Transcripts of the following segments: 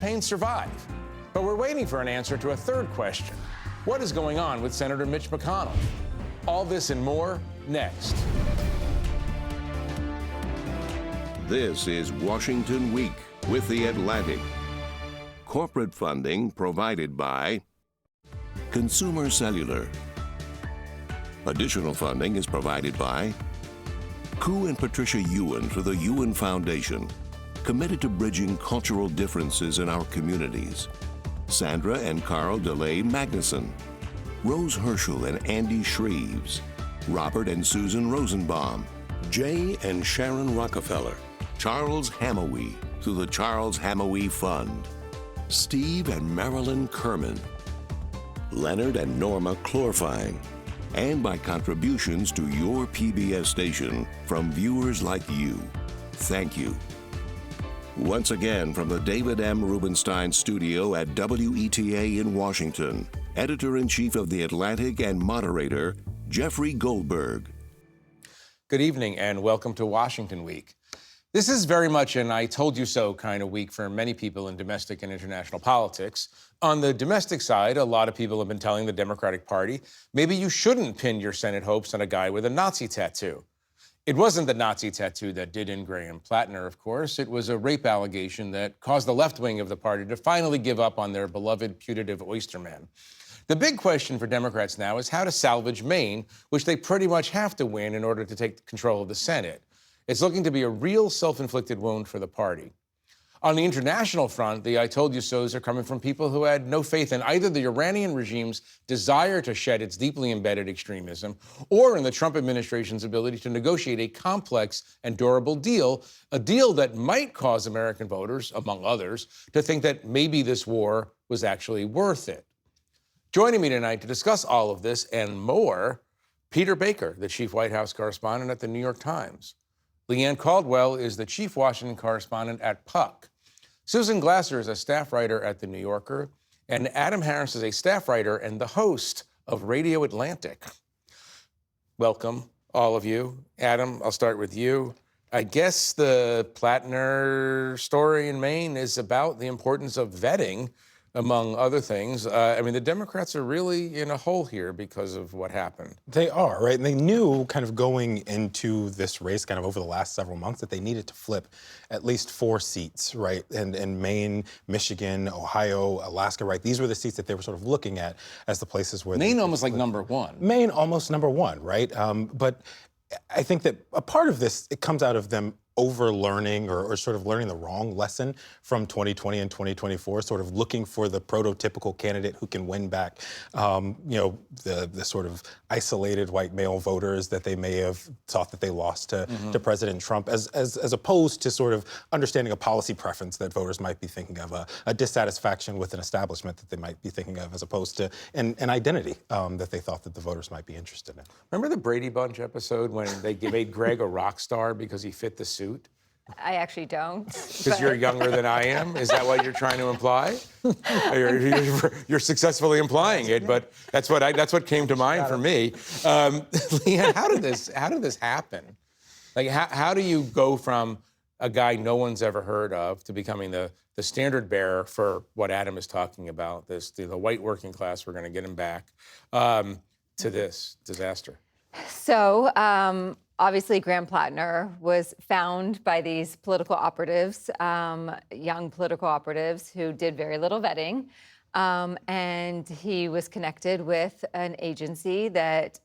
campaigns survive. But we're waiting for an answer to a third question. What is going on with Senator Mitch McConnell? All this and more next. This is Washington Week with The Atlantic. Corporate funding provided by Consumer Cellular. Additional funding is provided by Koo and Patricia Ewan for the Ewan Foundation, committed to bridging cultural differences in our communities. Sandra and Carl DeLay Magnuson, Rose Herschel and Andy Shreves, Robert and Susan Rosenbaum, Jay and Sharon Rockefeller, Charles Hamawee through the Charles Hamawee Fund, Steve and Marilyn Kerman, Leonard and Norma Chlorfine, and by contributions to your PBS station from viewers like you. Thank you. Once again, from the David M. Rubenstein studio at WETA in Washington, Editor-in-Chief of The Atlantic and moderator, Jeffrey Goldberg. Good evening and welcome to Washington Week. This is very much an I told you so kind of week for many people in domestic and international politics. On the domestic side, a lot of people have been telling the Democratic Party, maybe you shouldn't pin your Senate hopes on a guy with a Nazi tattoo. It wasn't the Nazi tattoo that did in Graham Platner, of course. It was a rape allegation that caused the left wing of the party to finally give up on their beloved putative oysterman. The big question for Democrats now is how to salvage Maine, which they pretty much have to win in order to take control of the Senate. It's looking to be a real self-inflicted wound for the party. On the international front, the I told you so's are coming from people who had no faith in either the Iranian regime's desire to shed its deeply embedded extremism or in the Trump administration's ability to negotiate a complex and durable deal, a deal that might cause American voters, among others, to think that maybe this war was actually worth it. Joining me tonight to discuss all of this and more, Peter Baker, the chief White House correspondent at the New York Times. Leigh Caldwell is the chief Washington correspondent at Puck. Susan Glasser is a staff writer at The New Yorker, and Adam Harris is a staff writer and the host of Radio Atlantic. Welcome, all of you. Adam, I'll start with you. I guess the Platner story in Maine is about the importance of vetting, among other things. The Democrats are really in a hole here because of what happened. They are, right? And they knew kind of going into this race kind of over the last several months that they needed to flip at least 4 seats, right? And Maine, Michigan, Ohio, Alaska, right? These were the seats that they were sort of looking at as the places where Maine almost like number one. Maine almost number one, right? But I think that a part of this, it comes out of them over-learning or sort of learning the wrong lesson from 2020 and 2024, sort of looking for the prototypical candidate who can win back, the sort of isolated white male voters that they may have thought that they lost to President Trump, as opposed to sort of understanding a policy preference that voters might be thinking of, a dissatisfaction with an establishment that they might be thinking of, as opposed to an identity that they thought that the voters might be interested in. Remember the Brady Bunch episode when they made Greg a rock star because he fit the suit? I actually don't. Because you're younger than I am? Is that what you're trying to imply? You're successfully implying it, but that's what came to mind for me. Leigh, how did this happen? Like, how do you go from a guy no one's ever heard of to becoming the standard bearer for what Adam is talking about, the white working class, we're going to get him back, to this disaster? So, obviously, Graham Platner was found by these political operatives, young political operatives who did very little vetting. And he was connected with an agency that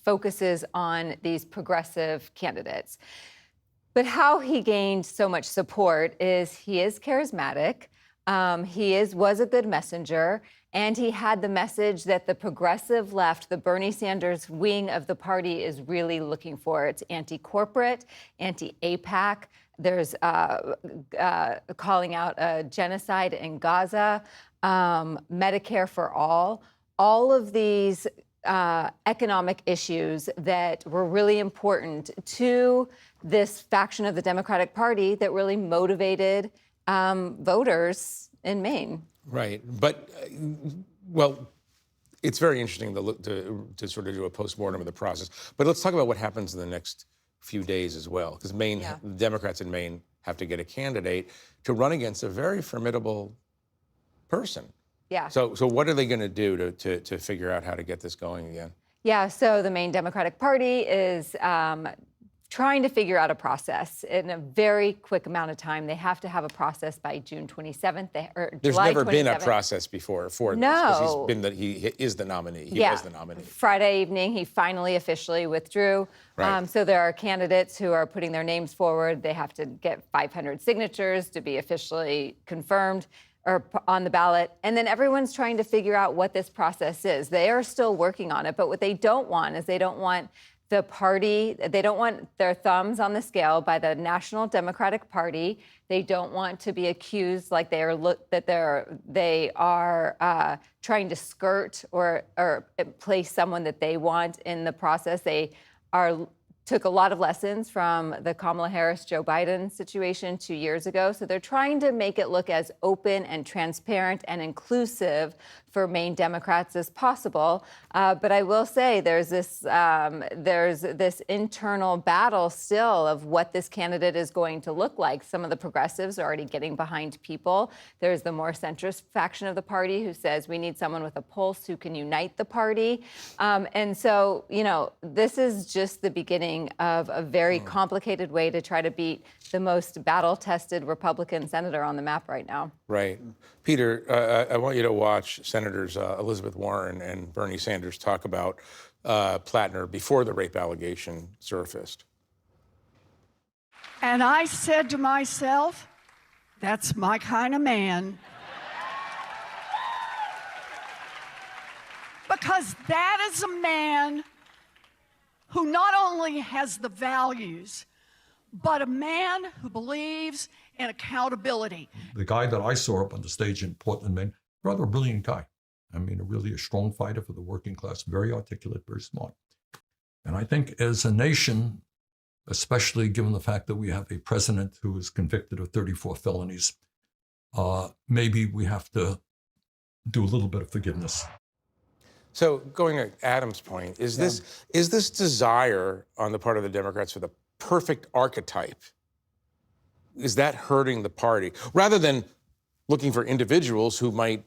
focuses on these progressive candidates. But how he gained so much support is he is charismatic. He was a good messenger. And he had the message that the progressive left, the Bernie Sanders wing of the party, is really looking for. It's anti-corporate, anti-APAC. There's calling out a genocide in Gaza, Medicare for all of these economic issues that were really important to this faction of the Democratic Party that really motivated voters in Maine. Right, but, well, it's very interesting to sort of do a postmortem of the process. But let's talk about what happens in the next few days as well, because the Democrats in Maine have to get a candidate to run against a very formidable person. Yeah. So what are they going to do to figure out how to get this going again? Yeah, so the Maine Democratic Party is trying to figure out a process in a very quick amount of time. They have to have a process by June 27th or There's July never 27th. been a process before for this, No. because he is the nominee. He Yeah. was the nominee. Friday evening, he finally officially withdrew. Right. So there are candidates who are putting their names forward. They have to get 500 signatures to be officially confirmed or on the ballot. And then everyone's trying to figure out what this process is. They are still working on it, but what they don't want is they don't want the party, they don't want their thumbs on the scale by the National Democratic Party. They don't want to be accused like they are trying to skirt or place someone that they want in the process. They took a lot of lessons from the Kamala Harris-Joe Biden situation 2 years ago. So they're trying to make it look as open and transparent and inclusive for Maine Democrats as possible. But I will say there's this internal battle still of what this candidate is going to look like. Some of the progressives are already getting behind people. There's the more centrist faction of the party who says we need someone with a pulse who can unite the party. And so, this is just the beginning of a very complicated way to try to beat the most battle-tested Republican senator on the map right now. Right. Peter, I want you to watch Senators Elizabeth Warren and Bernie Sanders talk about Platner before the rape allegation surfaced. And I said to myself, that's my kind of man. Because that is a man who not only has the values, but a man who believes in accountability. The guy that I saw up on the stage in Portland, Maine, rather a brilliant guy. I mean, really a strong fighter for the working class, very articulate, very smart. And I think as a nation, especially given the fact that we have a president who is convicted of 34 felonies, maybe we have to do a little bit of forgiveness. So going to Adam's point, is this desire on the part of the Democrats for the perfect archetype, is that hurting the party? Rather than looking for individuals who might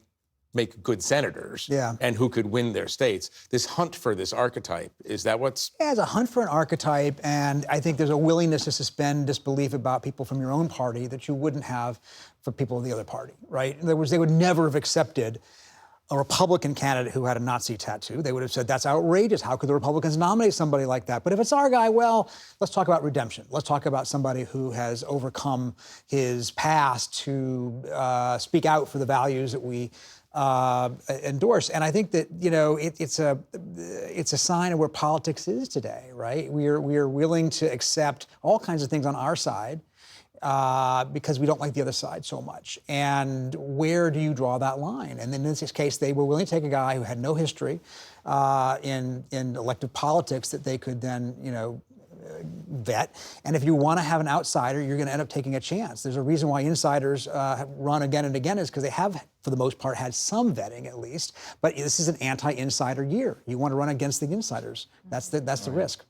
make good senators and who could win their states, this hunt for this archetype, is that what's... Yeah, it's a hunt for an archetype, and I think there's a willingness to suspend disbelief about people from your own party that you wouldn't have for people of the other party, right? In other words, they would never have accepted a Republican candidate who had a Nazi tattoo. They would have said, that's outrageous. How could the Republicans nominate somebody like that? But if it's our guy, well, let's talk about redemption. Let's talk about somebody who has overcome his past to speak out for the values that we endorse. And I think that, it's a sign of where politics is today, right? We are willing to accept all kinds of things on our side because we don't like the other side so much. And where do you draw that line? And then in this case, they were willing to take a guy who had no history in elective politics that they could then, vet. And if you want to have an outsider, you're going to end up taking a chance. There's a reason why insiders run again and again, is because they have, for the most part, had some vetting at least. But this is an anti-insider year. You want to run against the insiders. That's the risk.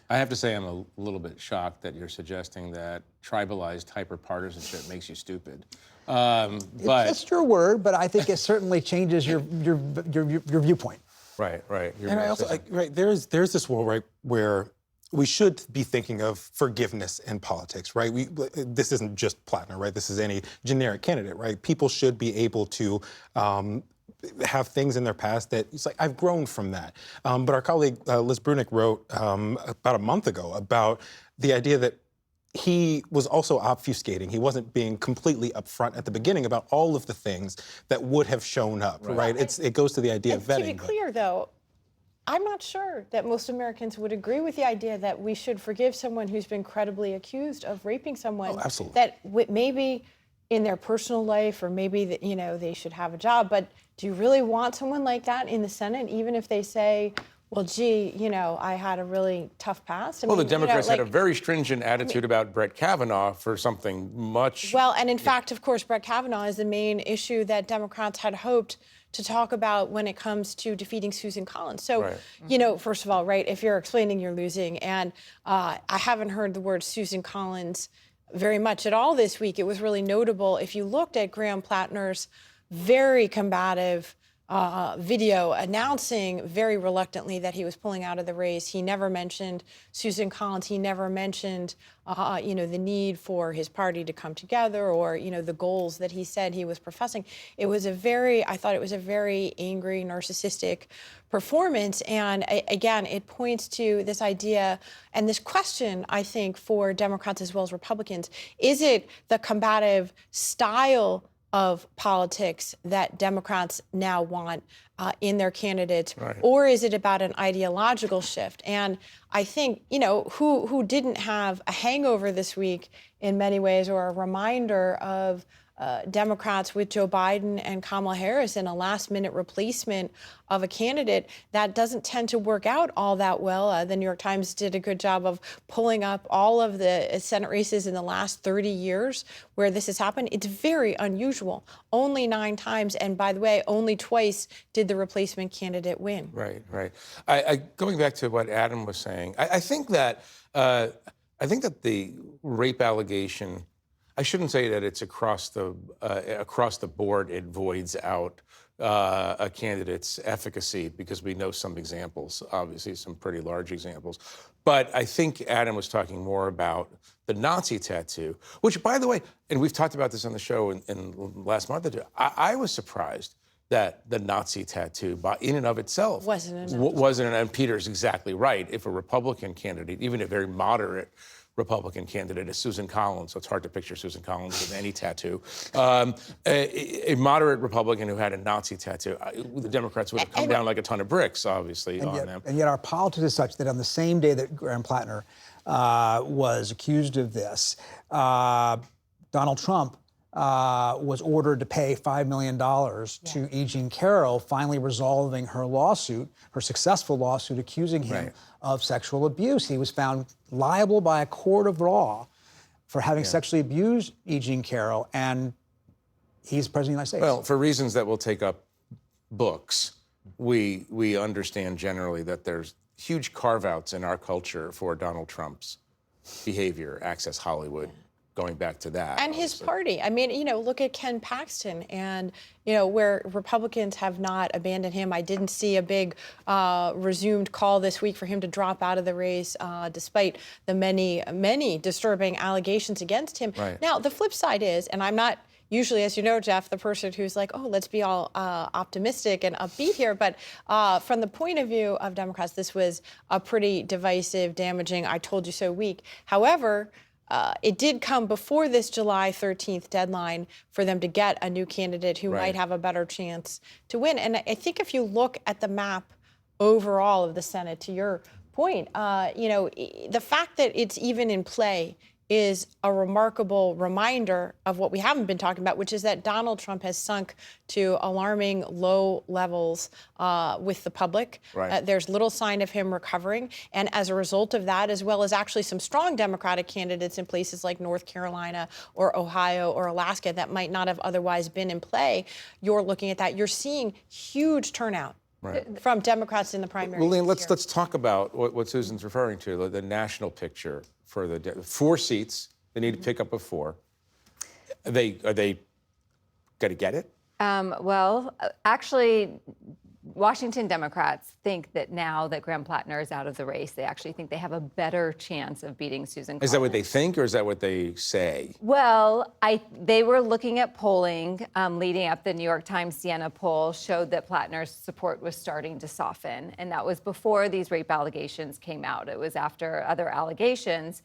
I have to say I'm a little bit shocked that you're suggesting that tribalized hyperpartisanship makes you stupid. But it's your word, but I think it certainly changes your viewpoint. Right. And I also there's this world, right, where we should be thinking of forgiveness in politics, right? This isn't just Platner, right? This is any generic candidate, right? People should be able to have things in their past that it's like, I've grown from that. But our colleague Liz Brunick wrote about a month ago about the idea that he was also obfuscating. He wasn't being completely upfront at the beginning about all of the things that would have shown up, right? It goes to the idea of vetting. To be clear, though, I'm not sure that most Americans would agree with the idea that we should forgive someone who's been credibly accused of raping someone. Oh, absolutely. That maybe in their personal life, or maybe that, they should have a job. But do you really want someone like that in the Senate, even if they say, well, gee, I had a really tough past? The Democrats had a very stringent attitude about Brett Kavanaugh for something much... Well, and in fact, of course, Brett Kavanaugh is the main issue that Democrats had hoped to talk about when it comes to defeating Susan Collins. So, first of all, right, if you're explaining, you're losing. And I haven't heard the word Susan Collins very much at all this week. It was really notable. If you looked at Graham Platner's very combative video announcing very reluctantly that he was pulling out of the race. He never mentioned Susan Collins. He never mentioned, the need for his party to come together or, the goals that he said he was professing. I thought it was a very angry, narcissistic performance. And again, it points to this idea and this question, I think, for Democrats as well as Republicans. Is it the combative style of politics that Democrats now want in their candidates, right, or is it about an ideological shift? And I think, who didn't have a hangover this week in many ways, or a reminder of Democrats with Joe Biden and Kamala Harris in a last-minute replacement of a candidate that doesn't tend to work out all that well. The New York Times did a good job of pulling up all of the Senate races in the last 30 years where this has happened. It's very unusual. Only 9 times, and by the way, only twice did the replacement candidate win. Right, right. Going back to what Adam was saying, I think that the rape allegation, I shouldn't say that it's across the board. It voids out a candidate's efficacy, because we know some examples, obviously some pretty large examples. But I think Adam was talking more about the Nazi tattoo, which, by the way, and we've talked about this on the show in last month or two. I was surprised that the Nazi tattoo, in and of itself, wasn't enough. And Peter's exactly right. If a Republican candidate, even a very moderate Republican candidate, is Susan Collins, so it's hard to picture Susan Collins with any tattoo. A moderate Republican who had a Nazi tattoo, the Democrats would have come down like a ton of bricks, obviously, on them. And yet our politics is such that on the same day that Graham Platner was accused of this, Donald Trump was ordered to pay $5 million to E. Jean Carroll, finally resolving her lawsuit, her successful lawsuit accusing him of sexual abuse. He was found liable by a court of law for having sexually abused E. Jean Carroll, and he's president of the United States. Well, for reasons that will take up books, we understand generally that there's huge carve-outs in our culture for Donald Trump's behavior, Access Hollywood, going back to that. And his party. I mean, look at Ken Paxton and, where Republicans have not abandoned him. I didn't see a big resumed call this week for him to drop out of the race, despite the many, many disturbing allegations against him. Right. Now, the flip side is, and I'm not usually, as you know, Jeff, the person who's like, oh, let's be all optimistic and upbeat here. But from the point of view of Democrats, this was a pretty divisive, damaging, I told you so week. However, it did come before this July 13th deadline for them to get a new candidate who might have a better chance to win. And I think if you look at the map overall of the Senate, to your point, the fact that it's even in play is a remarkable reminder of what we haven't been talking about, which is that Donald Trump has sunk to alarming low levels with the public. Right. There's little sign of him recovering. And as a result of that, as well as actually some strong Democratic candidates in places like North Carolina or Ohio or Alaska that might not have otherwise been in play, you're looking at that. You're seeing huge turnout. Right. From Democrats in the primary. Well, Leigh, let's talk about what Susan's referring to, the national picture for the 4 seats. They need to pick up a 4. Are they going to get it? Well, actually, Washington Democrats think that now that Graham Platner is out of the race, they actually think they have a better chance of beating Susan Collins. Is that what they think, or is that what they say? Well, they were looking at polling leading up. The New York Times Siena poll showed that Platner's support was starting to soften, and that was before these rape allegations came out. It was after other allegations.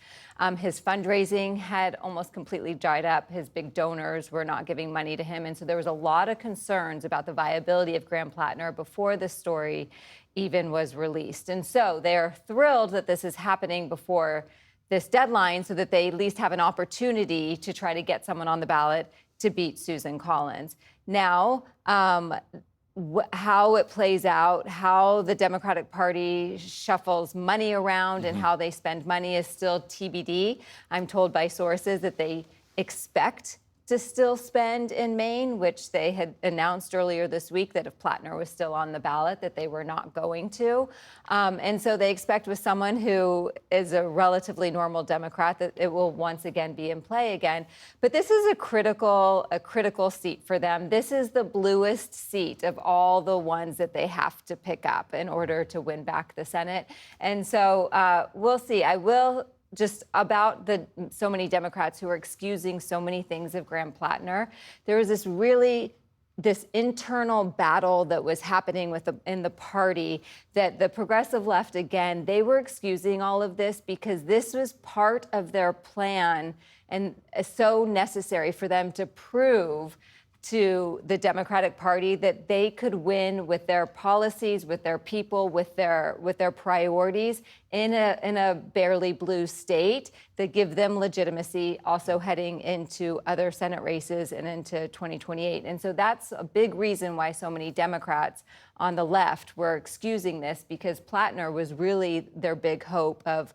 His fundraising had almost completely dried up. His big donors were not giving money to him, and so there was a lot of concerns about the viability of Graham Platner before this story even was released. And so they're thrilled that this is happening before this deadline so that they at least have an opportunity to try to get someone on the ballot to beat Susan Collins. Now, how it plays out, how the Democratic Party shuffles money around and how they spend money is still TBD. I'm told by sources that they expect to still spend in Maine, which they had announced earlier this week that if Platner was still on the ballot, that they were not going to. And so they expect with someone who is a relatively normal Democrat that it will once again be in play again. But this is a critical seat for them. This is the bluest seat of all the ones that they have to pick up in order to win back the Senate. And so we'll see. I will just about so many Democrats who are excusing so many things of Graham Platner. There was this internal battle that was happening in the party that the progressive left, again, they were excusing all of this because this was part of their plan and so necessary for them to prove to the Democratic Party that they could win with their policies, with their people, with their priorities in a barely blue state that give them legitimacy also heading into other Senate races and into 2028. And so that's a big reason why so many Democrats on the left were excusing this, because Platner was really their big hope of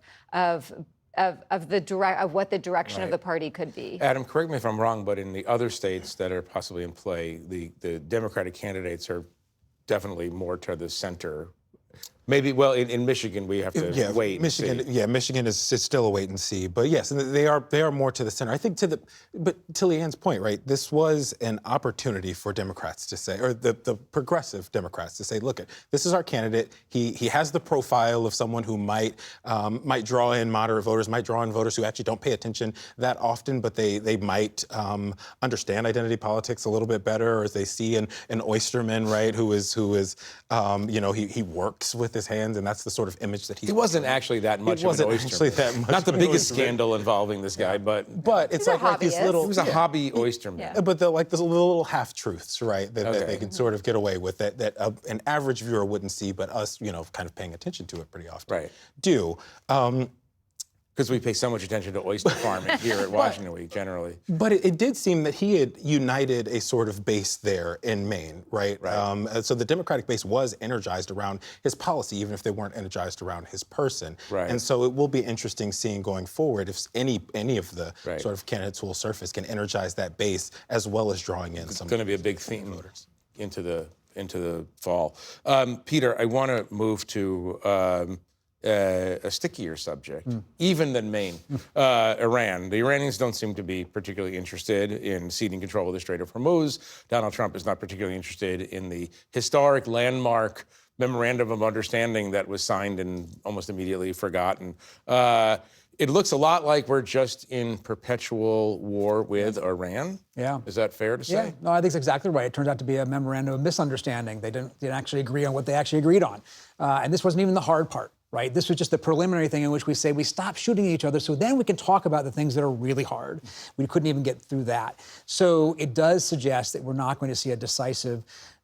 what the direction of the party could be. Adam, correct me if I'm wrong, but in the other states that are possibly in play, the Democratic candidates are definitely more to the center. Maybe, well, in Michigan, we have to wait and see. Yeah, Michigan is still a wait and see. But yes, they are more to the center. I think but to Leanne's point, right, this was an opportunity for Democrats to say, or the progressive Democrats to say, look, this is our candidate. He has the profile of someone who might draw in moderate voters, might draw in voters who actually don't pay attention that often, but they might understand identity politics a little bit better, or as they see an oysterman, right, who is he works with his hands, and that's the sort of image that he wasn't actually that much of an oysterman. Not the biggest scandal involving this guy, but it's like these little. He was a hobby oysterman. Yeah. But these little half truths, right? That they can sort of get away with that an average viewer wouldn't see, but us, kind of paying attention to it pretty often, do. Because we pay so much attention to oyster farming here at Washington Week, generally. But it did seem that he had united a sort of base there in Maine, right? So the Democratic base was energized around his policy, even if they weren't energized around his person. Right. And so it will be interesting seeing going forward if any of the sort of candidates who will surface can energize that base as well as drawing in some. It's going to be a big theme voters into the fall. Peter, I want to move to a stickier subject, even than Maine, Iran. The Iranians don't seem to be particularly interested in ceding control of the Strait of Hormuz. Donald Trump is not particularly interested in the historic landmark memorandum of understanding that was signed and almost immediately forgotten. It looks a lot like we're just in perpetual war with Iran. Yeah. Is that fair to say? Yeah. No, I think it's exactly right. It turned out to be a memorandum of misunderstanding. They didn't actually agree on what they actually agreed on. And this wasn't even the hard part, right? This was just the preliminary thing in which we say we stop shooting at each other so then we can talk about the things that are really hard. We couldn't even get through that. So it does suggest that we're not going to see a decisive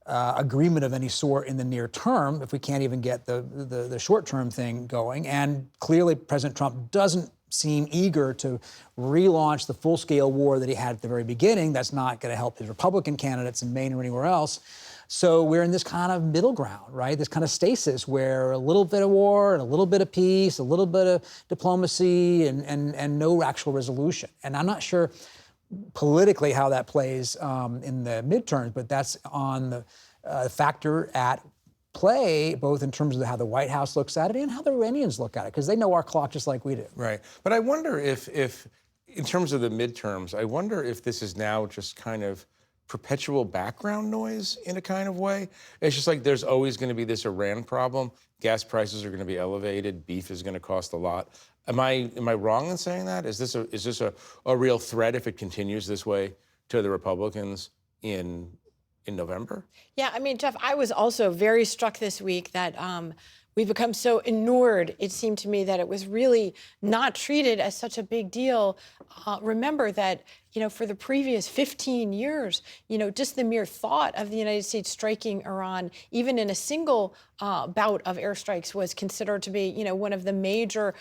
agreement of any sort in the near term if we can't even get the short-term thing going. And clearly President Trump doesn't seem eager to relaunch the full-scale war that he had at the very beginning. That's not going to help his Republican candidates in Maine or anywhere else. So we're in this kind of middle ground, right? This kind of stasis where a little bit of war and a little bit of peace, a little bit of diplomacy and no actual resolution. And I'm not sure politically how that plays in the midterms, but that's on the factor at play, both in terms of how the White House looks at it and how the Iranians look at it, because they know our clock just like we do. Right. But I wonder if in terms of the midterms, I wonder if this is now just kind of perpetual background noise in a kind of way. It's just like there's always going to be this Iran problem. Gas prices are going to be elevated. Beef is going to cost a lot. Am I wrong in saying that? Is this a real threat if it continues this way to the Republicans in November? Yeah, I mean, Jeff, I was also very struck this week that we've become so inured. It seemed to me that it was really not treated as such a big deal. Remember that, for the previous 15 years, just the mere thought of the United States striking Iran, even in a single bout of airstrikes, was considered to be, one of the major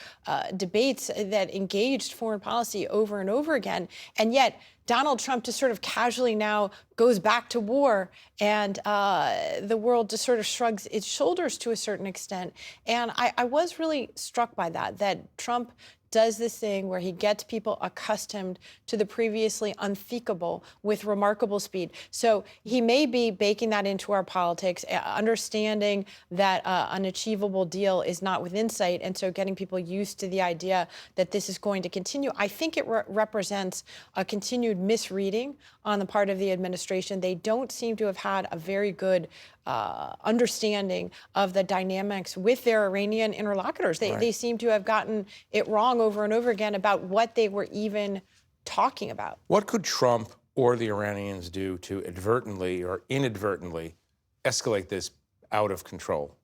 debates that engaged foreign policy over and over again. And yet, Donald Trump just sort of casually now goes back to war, and the world just sort of shrugs its shoulders to a certain extent. And I was really struck by that Trump does this thing where he gets people accustomed to the previously unthinkable with remarkable speed. So he may be baking that into our politics, understanding that an achievable deal is not within sight, and so getting people used to the idea that this is going to continue. I think it represents a continued misreading on the part of the administration. They don't seem to have had a very good understanding of the dynamics with their Iranian interlocutors. They seem to have gotten it wrong over and over again about what they were even talking about. What could Trump or the Iranians do to advertently or inadvertently escalate this out of control?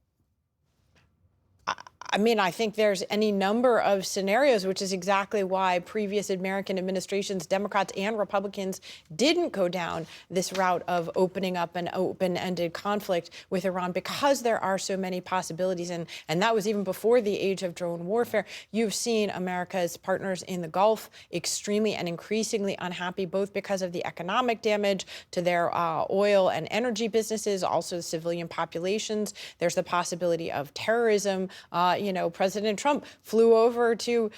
I mean, I think there's any number of scenarios, which is exactly why previous American administrations, Democrats and Republicans, didn't go down this route of opening up an open-ended conflict with Iran, because there are so many possibilities. And that was even before the age of drone warfare. You've seen America's partners in the Gulf extremely and increasingly unhappy, both because of the economic damage to their oil and energy businesses, also the civilian populations. There's the possibility of terrorism. President Trump flew over to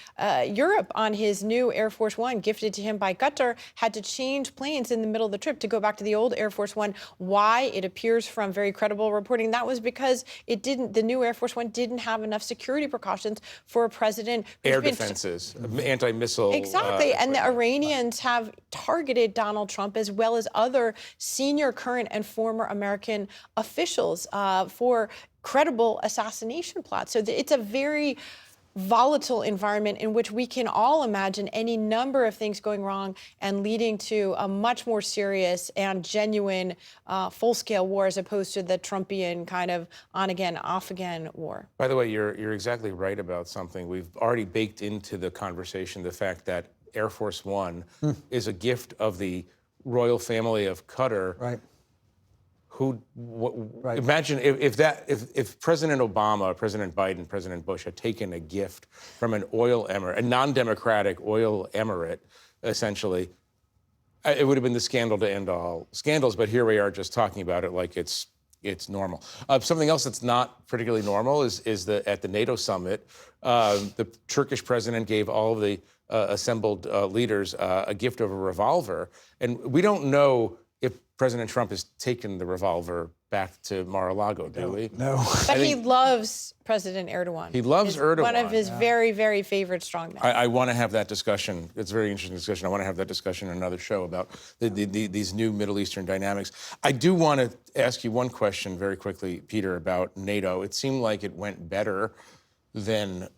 Europe on his new Air Force One, gifted to him by Qatar, had to change planes in the middle of the trip to go back to the old Air Force One. Why? It appears from very credible reporting that was because the new Air Force One didn't have enough security precautions for a president who's Air defenses, anti-missile. Exactly. And the Iranians have targeted Donald Trump as well as other senior current and former American officials for credible assassination plots. So it's a very volatile environment in which we can all imagine any number of things going wrong and leading to a much more serious and genuine full-scale war, as opposed to the Trumpian kind of on-again, off-again war. By the way, you're exactly right about something. We've already baked into the conversation the fact that Air Force One is a gift of the royal family of Qatar. Right. Imagine if President Obama, President Biden, President Bush had taken a gift from an oil emirate, a non-democratic oil emirate, essentially, it would have been the scandal to end all scandals. But here we are just talking about it like it's normal. Something else that's not particularly normal is at the NATO summit, the Turkish president gave all of the assembled leaders a gift of a revolver, and we don't know if President Trump has taken the revolver back to Mar-a-Lago, do we? No. But he loves President Erdogan. He loves Erdogan. One of his very, very favorite strongmen. I want to have that discussion. It's a very interesting discussion. I want to have that discussion in another show about these new Middle Eastern dynamics. I do want to ask you one question very quickly, Peter, about NATO. It seemed like it went better than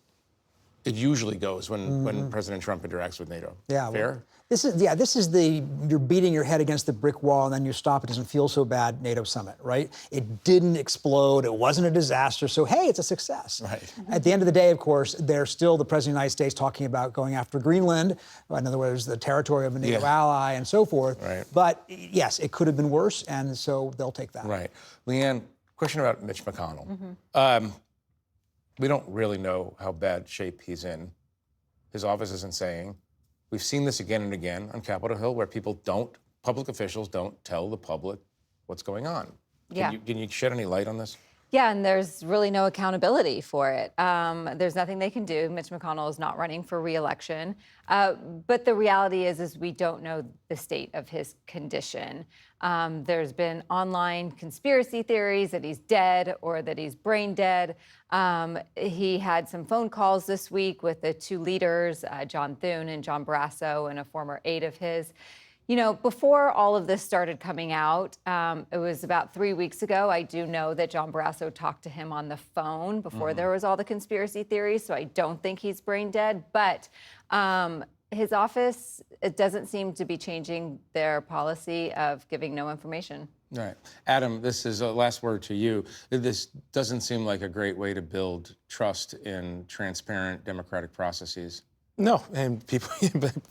it usually goes when President Trump interacts with NATO. Yeah. Fair? Well, this is the you're beating your head against the brick wall and then you stop. It doesn't feel so bad. NATO summit, right? It didn't explode. It wasn't a disaster. So hey, it's a success. Right. At the end of the day, of course, there's still the President of the United States talking about going after Greenland. In other words, the territory of a NATO ally and so forth. Right. But yes, it could have been worse, and so they'll take that. Right. Leanne, question about Mitch McConnell. We don't really know how bad shape he's in. His office isn't saying. We've seen this again and again on Capitol Hill, where public officials don't tell the public what's going on. Can you shed any light on this? Yeah, and there's really no accountability for it. There's nothing they can do. Mitch McConnell is not running for re-election. But the reality is we don't know the state of his condition. There's been online conspiracy theories that he's dead or that he's brain dead. He had some phone calls this week with the two leaders, John Thune and John Barrasso, and a former aide of his. You know, before all of this started coming out, it was about 3 weeks ago, I do know that John Barrasso talked to him on the phone before there was all the conspiracy theories, so I don't think he's brain dead. But his office, it doesn't seem to be changing their policy of giving no information. All right. Adam, this is a last word to you. This doesn't seem like a great way to build trust in transparent democratic processes. No, and people,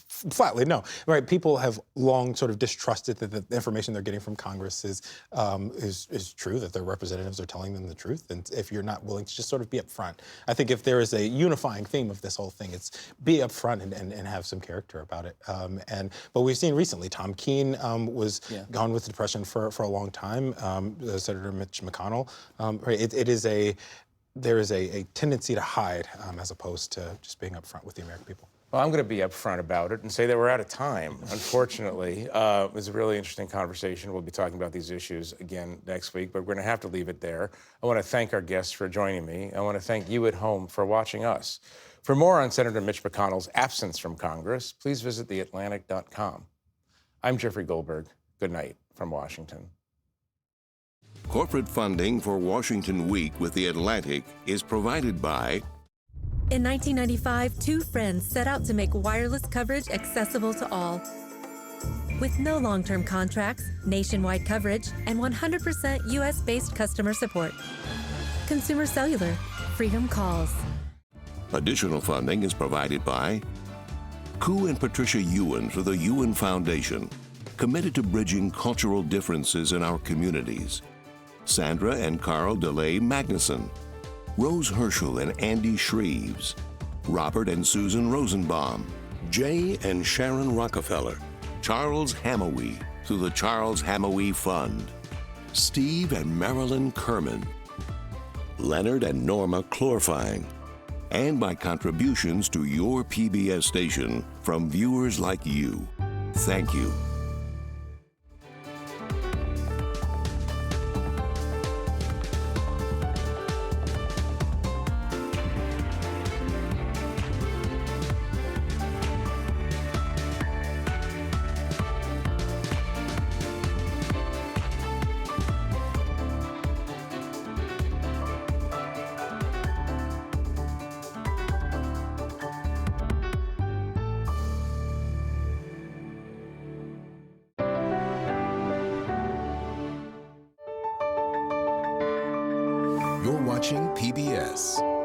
flatly no. Right, people have long sort of distrusted that the information they're getting from Congress is true, that their representatives are telling them the truth. And if you're not willing to just sort of be upfront, I think if there is a unifying theme of this whole thing, it's be upfront and have some character about it. But we've seen recently, Tom Keene was gone with depression for a long time. Senator Mitch McConnell, right, it is a there is a tendency to hide as opposed to just being upfront with the American people. Well, I'm going to be upfront about it and say that we're out of time, unfortunately. It was a really interesting conversation. We'll be talking about these issues again next week, but we're going to have to leave it there. I want to thank our guests for joining me. I want to thank you at home for watching us. For more on Senator Mitch McConnell's absence from Congress, please visit theatlantic.com. I'm Jeffrey Goldberg. Good night from Washington. Corporate funding for Washington Week with The Atlantic is provided by... In 1995, two friends set out to make wireless coverage accessible to all. With no long-term contracts, nationwide coverage, and 100% U.S.-based customer support. Consumer Cellular. Freedom calls. Additional funding is provided by Koo and Patricia Ewan for the Ewan Foundation, committed to bridging cultural differences in our communities. Sandra and Carl DeLay Magnuson, Rose Herschel and Andy Shreves, Robert and Susan Rosenbaum, Jay and Sharon Rockefeller, Charles Hamowy through the Charles Hamowy Fund, Steve and Marilyn Kerman, Leonard and Norma Chlorfine, and by contributions to your PBS station from viewers like you. Thank you. You're watching PBS.